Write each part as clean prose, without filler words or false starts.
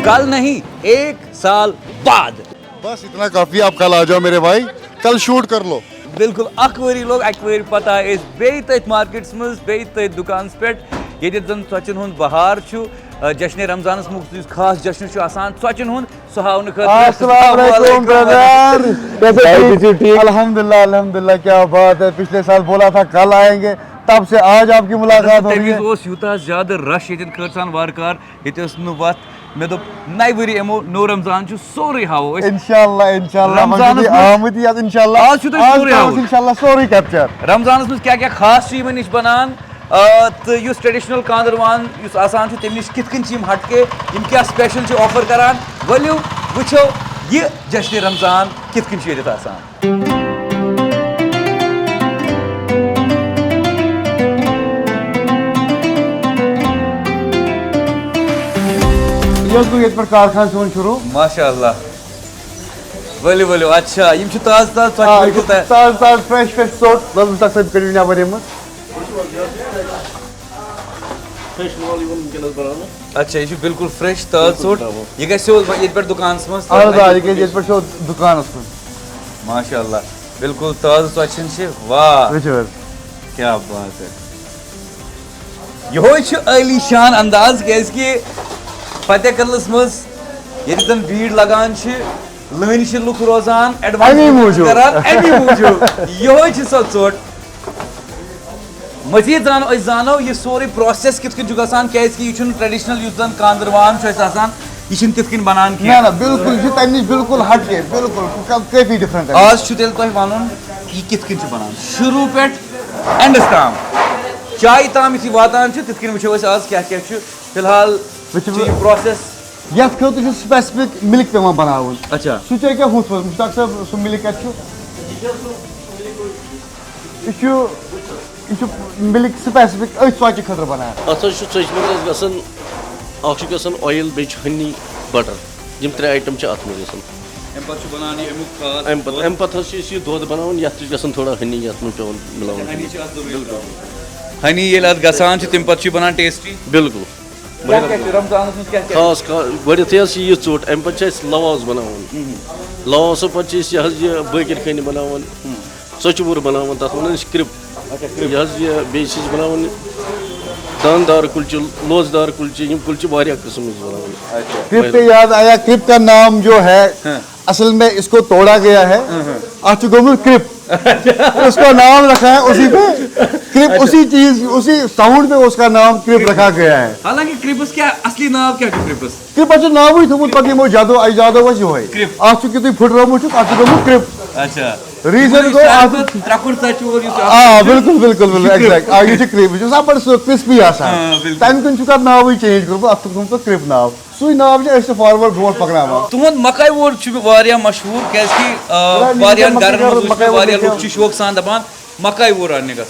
कल नहीं 1 साल बाद। बस इतना काफी, आप कल आ जाओ मेरे भाई, कल शूट कर लो। बिल्कुल अकवरी लोग अकवरी पता बेत मार्केट्स मज बेत दुकान पे ये जन त्वचन हुंद बहार जश्न रमजान मुख्त खास जश्न त्वचन हुंद सह हावन अल्हम्दुलिल्लाह अल्हम्दुलिल्लाह, क्या बात है। पिछले साल बोला था कल आएंगे, तब से आज आपकी मुलाकात हो रही है। यूता ज्यादा रश ये खर्चान वारकार ये वत मे दोप नई वरी एमो नो रमजान सोरे हावो इंशाल्लाह इंशाल्लाह रमजान आमदी इंशाल्लाह आज सोरे हावो इंशाल्लाह सोरे कैप्चर रमजान मज क्या क्या खास यमन निश बनान तो युस ट्रेडिशनल कांदरवान युस आसान तम निश कित कन हटके यम क्या स्पेशल ऑफर करान वलियो वुचो ये जश्न रमजान कित कन ये आसान। कारखान सोन शुरू माशाअल्लाह वलियो वलियो अच्छा यम ताज ताज ताज ताज फ्रेश फ्रेश सोट लल तक सब करियो नबर यम अच्छा ये बिल्कुल फ्रेश ताज सोट ये गो ये पे दुकान मज ये पे दुकान माशाअल्लाह बिल्कुल ताज त्वचन वाह क्या बात है। यो आलीशान अंदाज क्या फतेह कदलस मज ये भीड़ लगान लहन लुक रोजान एडवांस यो सो चोट मजीद जानो ये सोरे प्रोसेस कित गसान क्या ट्रेडिशनल जन कांदरवान यह तिथ कन बनान बिल्कुल बिल्कुल हटके बिल्कुल काफी डिफरेंट आज तेल वन यह कित बनान शुरू पे एंडस ताम चाय ताम यु वातान तिथ कन वो आज क्या क्या फिलहाल प्रोसेस ये स्पेसिफिक मिल्क पे बनावन। अच्छा सह क्या हुत मुश्ताक साहब सह मिल्क मिल्क स्पेसिफिक अच खतर बनाया अत गसन ऑयल बे हनी बटर यम 3 आइटम अत अम पे दोद बनान ये थोड़ा हनी ये मिलान हनी ये गसान तम पे बनान टेस्टी बिल्कुल खास गत यह चोट अम पे लवाज बनान लवाज पे बकर खनि बनान चचवुर बनान तथ वन क्रिप यह बनान दानदार कुलचे लोजदार कुलचे यम कुलचे वारिया किस्म बनान। क्रिप पे याद आया, क्रिप का नाम जो है असल में इसको तोड़ा गया है आज क्रिप उसका नाम रखा है उसी पे क्रिप उसी चीज उसी साउंड पे उसका नाम क्रिप रखा गया है। हालांकि क्रिपस क्या असली नाम क्या क्रिपस क्रिप नाम ही थोमुत पति मो जादो आई जादो वस यो है क्रिप आज कि फुटरोमुत क्रिप अच्छा रीजन को त्रकुर तचुर बिल्कुल बिल्कुल बिल्कुल एग्जैक्ट ये क्रिप बड़ क्रिस्पी तम कन नाव चेंज कर अत क्रिप नाव सु नाव फॉरवर्ड ब्रो पकना तुहद मकाई वोर मशहूर क्या लोग शौक सान दपान मकाई वोर रन गो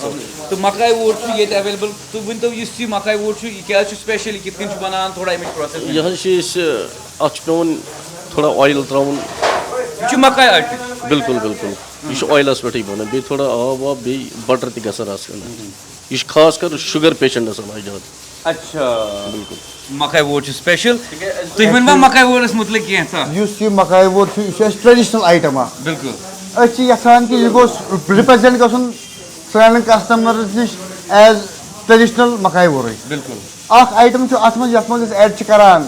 तो मकाई वोर ये अवेलेबल तो वन तो मकाई वोर क्या स्पेशल कित बनान थोड़ा अमिक प्रोसेस अत पे थोड़ा ऑयल त्रावन मकाई आटे बिल्कुल बिल्कुल यह ऑयलस पे बनान बे थोड़ा आब वाब बे बटर तक यह खास कर शुगर पेशेंट ज्यादा। अच्छा बिल्कुल मकाई वोर स्पेशल तुम वन मकाई वोरस मुतलिक यह मकाई वोर ट्रेडिशनल आइटम बिल्कुल यहान कि यह रिप्रेजेंट गन सान कस्टमर्स नश एज ट्रेडिशनल मकाई वोर बिल्कुल आइटम अत एड करान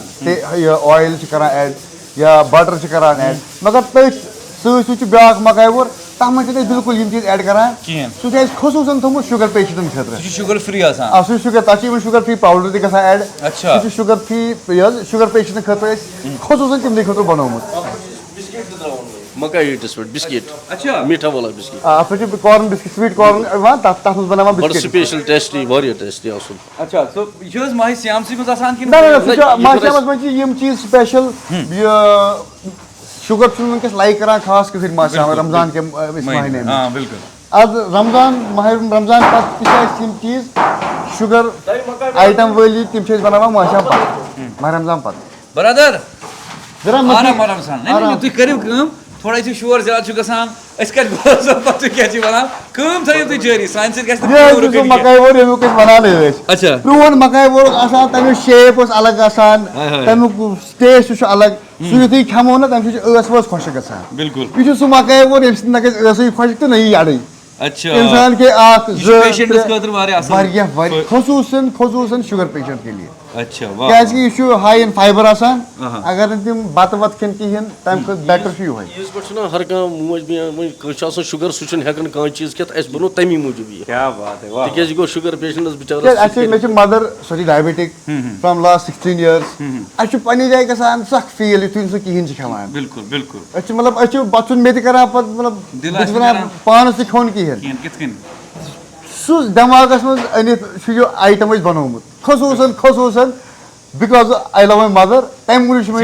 ऑयल करान एड या बटर करान एड मगर तथ सू ब्या मकाई वोर तथ मे बिल्कुल यम चीज एड करान सह खसूसन थोमुत शुगर पेशेंटन खतर शुगर फ्री शुगर तथ शुगर फ्री पाउडर तक एड अच्छा शुगर फ्री शुगर पेशेंटन खतर खसूसन तमने खतर बनोमुत मकाई बिस्किट अच्छा मीठा वाला biscuit corn biscuit sweet corn तथ बनावा बिस्किट स्पेशल टेस्टी वारिया टेस्टी आसन। अच्छा सो यह माह श्यामसी मज आसान कि माह श्यामस मज यम चीज स्पेशल शुगर वनकस लाइक करान खास कर माह श्याम रमजान के महीने में। हां बिल्कुल अब रमजान माह रमजान पत यम चीज शुगर आइटम वाली तम बनावा माह श्याम पत माह रमजान पत ब्रदर जरा आराम आराम सान नहीं तुम करियो थोड़ा सी शोर ज्यादा गसान पत्तु क्या वनान कम थो तुम जारी सान ये मकाई वोर यमुक वनान अच्छा प्रोन मकाई वोर आसान तमिक शेप अलग आसान तमिक टेस्ट अलग सह युथु खेमो ना तम वस खुश गसान बिल्कुल यह सह मकाई वोर यम ना गई खुश तो नहीं याद अच्छा इंसान के खसूसन शुगर पेशेंट के लिए अच्छा क्या हाई इन फाइबर आसान अगर तुम बत वत खेन कहें तम बेटर पे हर कह मोज शुगर सह चीज खेत बनो तमी मूजूब क्या बात है तिक गो शुगर पेशेंट बिचार मे मदर सो डायबिटिक फ्रॉम लास्ट 16 years अच्छे पन्ने जाए गसान सख फील यु सह कहें खेवान बिल्कुल बिल्कुल मतलब बचुन मे कर मतलब पान से खोन कहें सह दिमागस मज अनित आइटम बनोमुत खसूसन because I love my mother तम मूजूब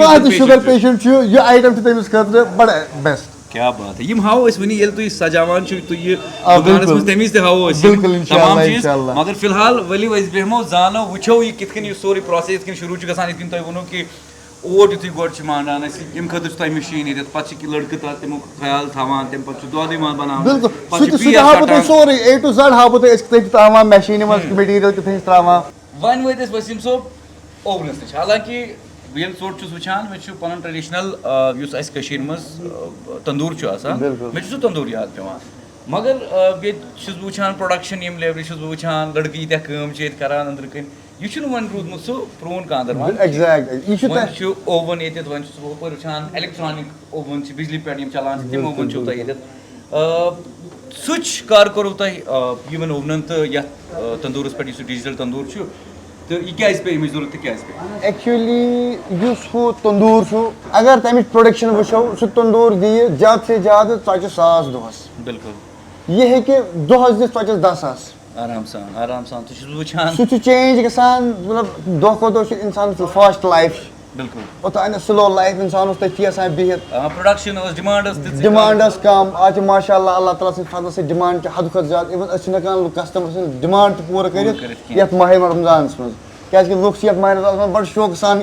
आइटम शुगर पेशेंट यह आइटम तमिस खतर बड़ बेस्ट क्या बात है हाओ वनी तुम सजावान दुकानस मज तमी हाओ तमाम चीज मगर फिलहाल वली बेहमो जानो वो यह कित सोरे प्रोसेस ये शुरू गसान ये तुम वो कि ओट यु गोड मानान अम खतर तुम मशीन ये पे लड़के तमुक ख्याल थवान तम पे दोद बिल्कुल सोरे A to Z हाव तुम मशीन मटीरियल कथ त्रा वन वत वसीम सोब ओवनस नश हालांकि ये ोट वुचान मे पन ट्रेडिशनल मज तंदूर मे सह तंदूर याद पे मगर ये वुचान प्रोडक्शन यम लेवल वुचान लड़के यीत्या कम करान अंदर कन यह वन रूदमुत सह प्रोन कांदर वन ओवन ये वन वुचान इलेक्ट्रॉनिक ओवन बिजली पे चलान तम ओवन तुम स्विच कर कोर तुम ओवनन तो ये तंदूरस पे डिजिटल तंदूर तो यह क्या पे जरूरत तो क्या पे एक्चुअली तंदूर अगर तमिच प्रोडक्शन वो सह तंदूर दी ज्यादा से ज्यादा 100,000 दोहस बिल्कुल यह हे दोहस दिस 10,000 आराम सान तो वुचान सह चेंज गसान मतलब दह खो दह इंसान फास्ट लाइफ बिल्कुल ओतान स्लो लाइफ इंसान तथी बिहित प्रोडक्शन डिमांड कम आज माशाअल्लाह अल्लाह ताला सद फजल से डिमांड हद खुद ज्यादा इवन कस्टमर डिमांड पूरा कर ये माह रमजान मज क्या लुक ये माह रमजान बड़ शौक सान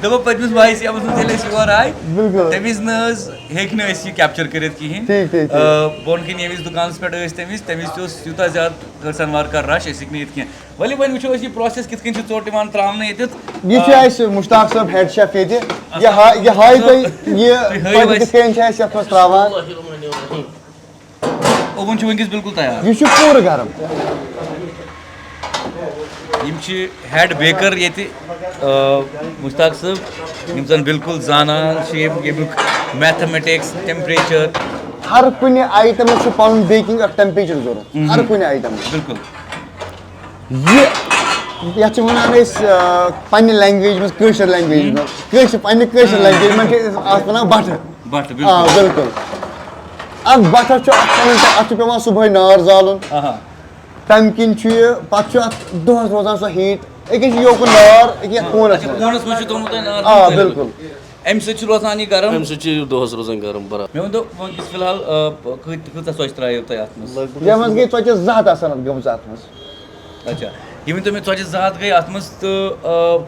दप पतमिस भाई योर आय तमिस नह कैप्चर कर बोन कन ये दुकान पे तमिस यूता ज्यादा सनवार का रश कह वली वन वो यह प्रोसेस कित चोट त्रावन ये मुश्ताक साहब हेड शेफ ये हाई त्रावान ओवन वनस बिल्कुल तैयार यह पूरा गरम हेड बेकर ये मुश्ताक साहब जन बिल्कुल जानान मैथमेटिक्स टेम्परेचर हर कुछ आइटम पन बेकिंग टेम्परेचर जरूरत हर कुछ आइटम बिल्कुल ये पन्ने लैंग्वेज में लैंग्वेज में लैंग्वेज में बट बिल्कुल अब बट पे सुबह नार जालुन तम किन पे दोहस रोजान सो हीट एक योकुन नार कोनस बिल्कुल अम रोजान यह गरम दोहस रोजान गरम मे वो वस फिलहाल कत स्वच्छ त्रो तुम ये मज गई 200 गमज अत अच्छा ये वन मे 200 गई अत तो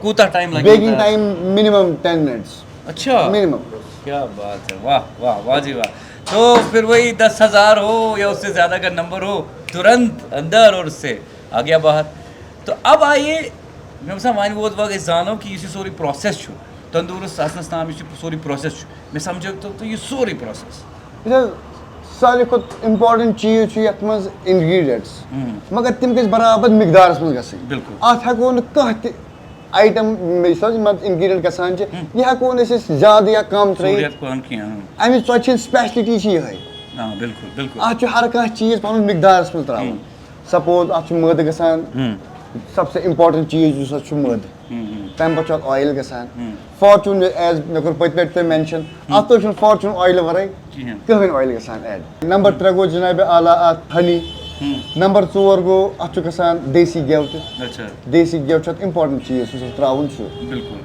कूता टाइम लगे बेकिंग टाइम मिनिमम 10 मिनट्स अच्छा मिनिमम क्या बात है वाह वाह वाह जी वाह तो फिर वही 10,000 हो या उससे ज़्यादा का नंबर हो तुरंत अंदर और उससे आ गया बाहर तो अब आइए मैं वन वो वह जानो कि यह सोरी प्रोसेस तंदूरस ताम सोरी प्रोसेस मैं समझो तो यह सोरी प्रोसेस सारे खुद इम्पोर्टेंट चीज ये मज इंग्रेडिएंट्स मगर तम गई बराबर मिकदारस मज गई बिल्कुल अत हेको कह आइटम इंग्रेडिएंट गसान यह हेको ज्यादा या कम अमिच चौचि स्पेशलिटी ये बिल्कुल बिल्कुल अत हर कह चीज पन मिकदारस मज त्रावन सपोज अत मद गसान सबसे इम्पोर्टेंट चीज मद तम पे ऑयल गसान फॉर्चून एज मे कोर पत पे मेंशन अत फॉर्चून ऑयल वराई कहीं ऑयल गसान ऐड नंबर 3 गो जनाब आला अत हनी नंबर 4 गो अत गसान देसी गेव देसी गेव इम्पोर्टेंट चीज त्रावन बिल्कुल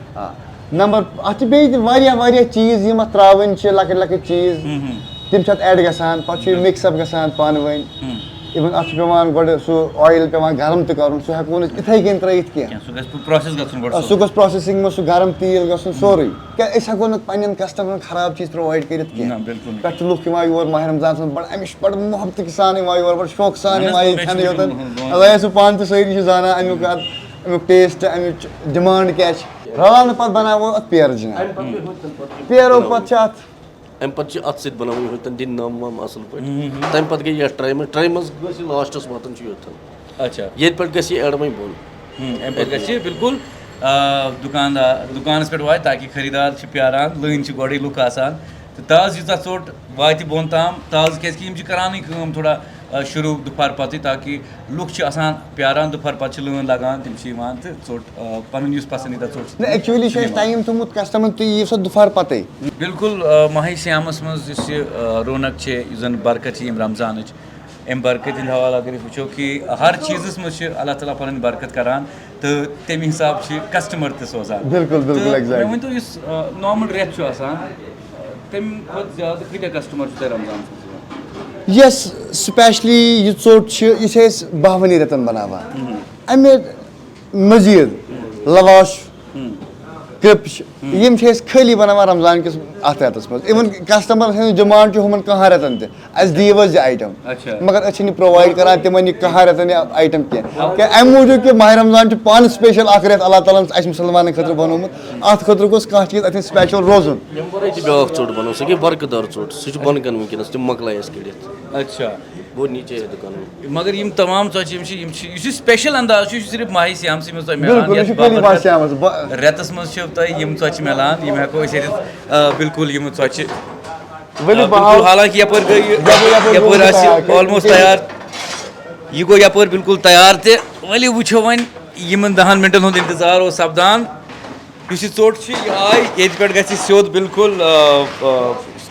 नंबर अत बे चीज यम त्रावन लकट चीज तम ऐड गसान पे मिक्सअप गसान पान वन इवन अत पेवान गोड सो ऑयल पेवान गरम त करन सो हेको न इथै कन त्रैत के सो गस प्रोसेस गसन गोड सो गस प्रोसेसिंग में सो गरम तेल गसन सोरी क्या इस हेको न पन्न कस्टमर खराब चीज प्रोवाइड करित के ना बिल्कुल पेट लुक यवा योर माह रमजान सन बड़ अमिश बड़ मोहब्बत के सान यवा योर बड़ शौक सान यवा खान योतन अल्लाह सो पान त सही जाना अमुक टेस्ट अमुक डिमांड क्या रान पत बनावो पेर जना पेरो पचात अम पे अत सत बनावन होतन दिन नाम वाम असल पे तम पे गई ये ट्राई मज लास्टस वातन योतन अच्छा ये पे गसी एडमे बोन अम पे गसी बिल्कुल दुकानस पे वाय ताकि खरीदार प्यारान लाइन गोडे लुक आसान तो ताज यूत चोट वात बोन ताम ताज क्या करान कम थोड़ा शुरू दोपहर पत ताकि लुक आसान प्यारान दोपहर पत लाइन लगान तम तो चोट पन पसंदीदा चोट एक्चुअली टाइम थोमुत कस्टमर तुम यी सो दोपहर पते बिल्कुल माह श्यामस मज रौनक जन बरकत रमजान अम बरकत हंद हवाले अगर वो कि हर चीज़ मज अल्लाह ताला पन बरकत करान तो तमे हिसाब से कस्टमर त सोजान बिल्कुल बिल्कुल एग्जैक्ट वन तो नॉर्मल रेट तम ज्यादा कत कस्टमर रमजान यस स्पेशली यह चोट यह बहवनी रेतन बनावा अमे मजीद लवाश क्रिप यम खाली बनावा रमजान किस अत रेतस मज इवन कस्टमर हंद डिमांड हम कहाँ रेतन दीव यह आइटम मगर अच्छे प्रोवाइड करान तिमन कहाँ रेतन आइटम क्या अम मूजूब कि माह रमजान पान स्पेशल अख रेत अल्लाह ताला अस मुसलमान खतर बनोमुत अत खतर गोस कह चीज अत स्पेशल रोजन ब्या चोट बनो सह बरकदार चोट सह बन कन वनकस तम मकलायस कड़ित अच्छा वो नीचे है दुकान मगर यम तमाम चीज स्पेशल अंदाज सिर्फ माह श्यामसी मज रेतस मज यम चौच मिलान यम हेको बिल्कुल यम चौच हालांकि यपर गई ऑलमोस्ट तैयार यह गो यपर बिल्कुल तैयार तली वो वन यमन 10 मिनटन हुंद इंतजार हो सपदान यह चोट आई ये पे सोद बिल्कुल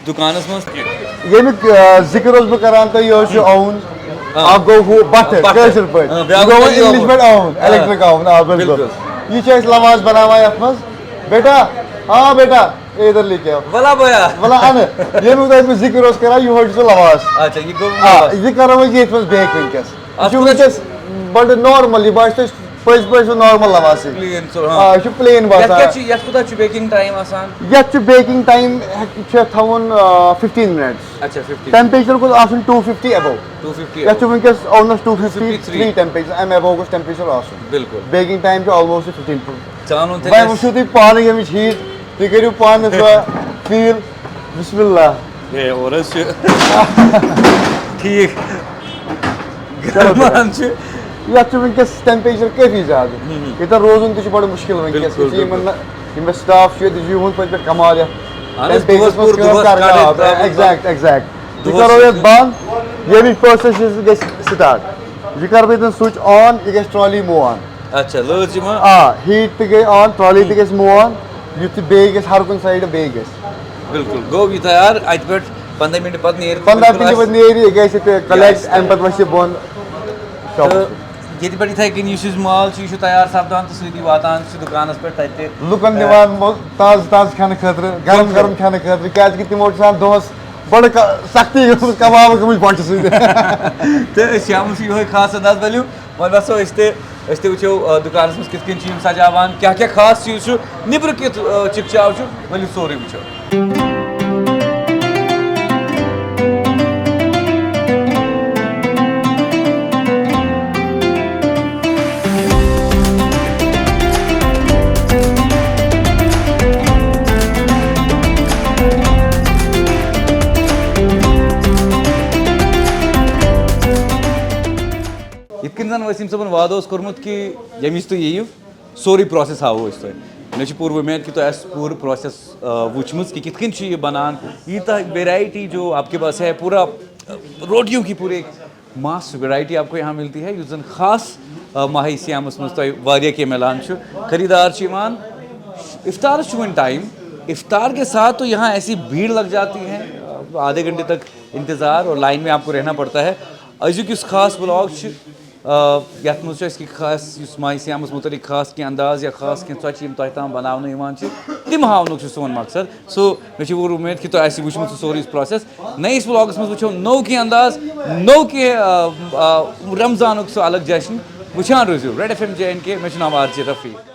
दुकानस मज यमिक जिक्र बह करान तो यह ओवन गो हु बट कशर पे इंग्लिश पे ओवन इलेक्ट्रिक ओवन बिल्कुल यह लवाज बनावा यथ मज बेटा हाँ बेटा इधर लेके आओ भला बोया भला अन ये जिक्र करान यह सो लवाज अच्छा यह करो ये बेक वनकस बड़ नॉर्मल यह बात पज पे नॉर्मल लवाज प्लेन बात बेकिंग टाइम ये बेकिंग टाइम थवन 15 मिनट्स अच्छा 15 टेम्परेचर गोस आसन 250 अबव 250 ये वनकस ओनस 253 टेम्परेचर अम अबव गोस टेम्परेचर आसन बिल्कुल बेकिंग टाइम ऑलमोस्ट 15 चलान भाई वो तुम पान यम हीट तुम करू पान फील बिस्मिल्लाह ये और ठीक ये वनकस टेम्परेचर काफी ज्यादा ये रोजन तक बड़ मुश्किल वनकस स्टाफ पे कमाल एग्जैक्ट एग्जैक्ट यह करो ये बंद ये प्रोसेस ग स्टार्ट यह कर बह स्विच ऑन यह ग ट्रॉली मूव ऑन अच्छा लोज हीट त गई ऑन ट्रॉली त मूव ऑन युत बे हर कुन साइड बे बिल्कुल गो यह तैयार अत पे 15 मिनट पत 15 मिनट पे नीर यह कलेक्ट अम पे वस बोन ये पे इथे कन माल तैयार सपदान तो सी वातान दुकानस पे लुकन दिवान ताज ताज खाने खतर गरम गरम खाने खतर क्या तमो दोस बड़ सख्ती कबाब गम बट तो श्याम ये खास अंदाज वलियो वो वसो वो दुकानस मज कित सजावान क्या क्या खास चीज निबर कित चिकचाव वलियो सोरे वो वसीम सबन वाद कोर्मुत कि यमिस तुम यू सोरी प्रोसेस हावो मे पूर उम्मीद कि तुम पूरा प्रोसेस वुचम कि कित यह बनान यीता वेराइटी जो आपके पास है पूरा रोटियों की पूरी मास वेराइटी आपको यहाँ मिलती है युस जन खास माह श्यामस मज तुम के मिलान खरीदार इफ्तार वन टाइम इफ्तार के साथ तो यहाँ ऐसी भीड़ लग जाती है आधे घंटे तक इंतज़ार और लाइन में आपको रहना पड़ता है अजुक इस खास ब्लॉग यथ मज खास माह सियामस मुतलिक खास कह अंदाज या खास कह चौचि तह तम बनान तम हावन सोन मकसद सो मे पूर उम्मीद कि तुम वो सोरी प्रोसेस नईस व्लॉगस मज वो नौ कह अंदाज नौ कह रमजान सह अलग जश्न वुचान रोजो रेड FM JNK मे नाम RJ रफीक।